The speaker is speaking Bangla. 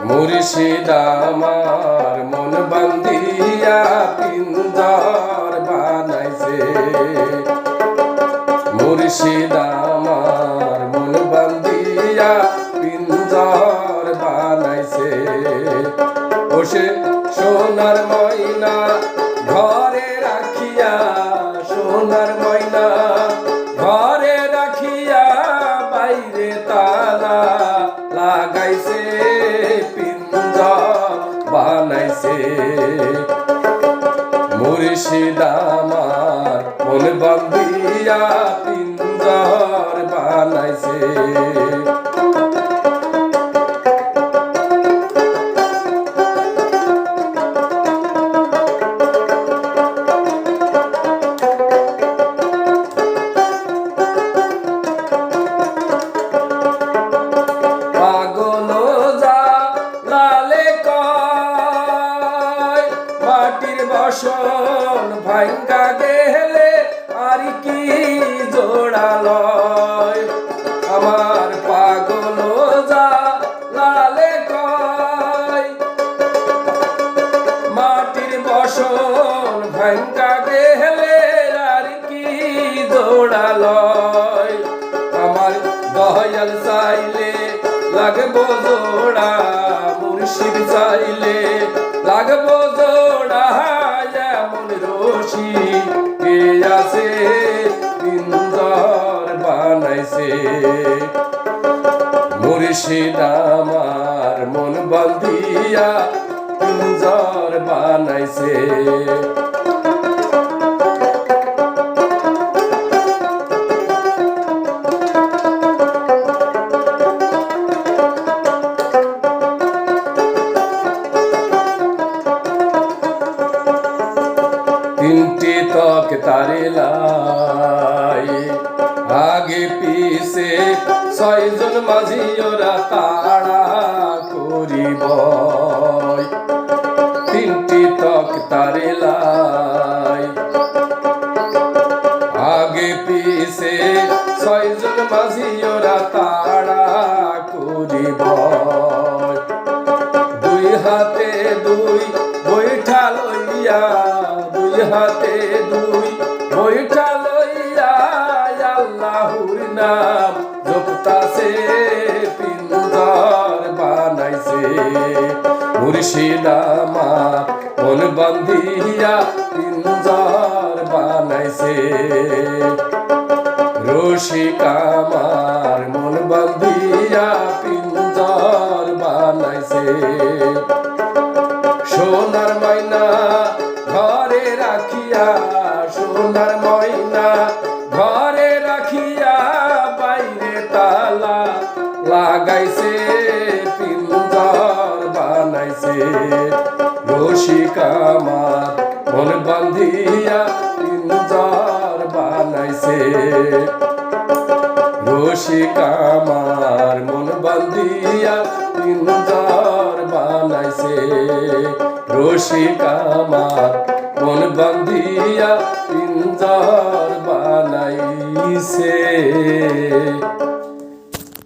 মুর্শিদ আমার মন বান্ধিয়া পিঞ্জর বানাইছে। মুর্শিদ আমার মন বান্ধিয়া পিঞ্জর বানাইছে। ওসে সোনার ময়না ঘরে রাখিয়া, সোনার ময়না ঘরে রাখিয়া বাইরে তালা লাগাইছে, পিঞ্জর বানাইছে। মুর্শিদ আমার মন বান্ধিয়া পিঞ্জর বানাইছে। বসন ভাঙ্গা গেলে আর কি জোড়ালয়, আমার পাগল যা লালে কয়। মাটির বসন ভাঙ্গা গেলে আর কি জোড়ালয়, আমার দয়াল চাইলে লাগবো জোড়া, মুর্শিদ চাইলে লাগবো জোড়া। কে আছে পিঞ্জর বানাইছে। মুর্শিদ আমার মন বান্ধিয়া পিঞ্জর বানাইছে। তিনটি তক তারে লাই, আগে পিছে ছয়জন মাঝি ওরা তাড়া করিব। তিনটি তক তারে লাই, আগে পিছে ছয়জন মাঝি ওরা তাড়া করিব। দুই হাতে দুই বৈঠা লইয়া, দুই হাতে দুই বৈঠা লইয়া আল্লাহুর নাম জপতাছে, পিঞ্জর বানাইছে। মুর্শিদ আমার মন বান্ধিয়া পিঞ্জর বানাইছে। রসিক আমার মন বান্ধিয়া পিঞ্জর বানাইছে। সোনার ময়না ঘরে রাখিয়া, সোনার ময়না ঘরে রাখিয়া বাইরে তালা লাগাইছে, পিঞ্জর বানাইছে। রসিক আমার মন বান্ধিয়া পিঞ্জর বানাইছে। রসিক আমার মন বান্ধিয়া পিঞ্জর বানাইছে। রসিক আমার মন বান্ধিয়া পিঞ্জর বানাইছে।